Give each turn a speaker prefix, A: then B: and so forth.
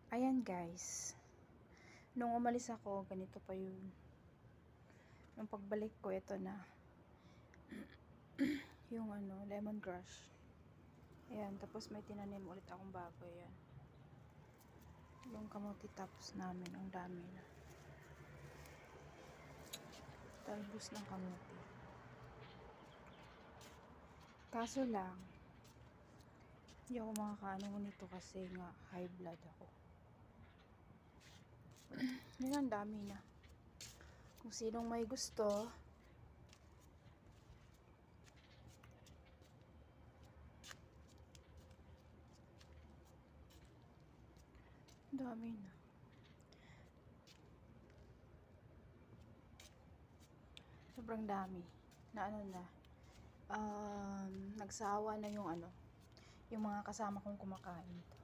A: Ayan guys, nung umalis ako, ganito pa yun. Nung pagbalik ko, ito na. Yung lemongrass. Ayan, tapos may tinanim ulit akong bago, ayan. Yung kamuti tapos namin, ang dami na. Talbos ng kamuti. Kaso lang, hindi ako makakaano nito kasi nga high blood ako. Yun, ang dami na. Kung sinong may gusto, dami na. Sobrang dami. Na nagsawa na yung yung mga kasama kong kumakain.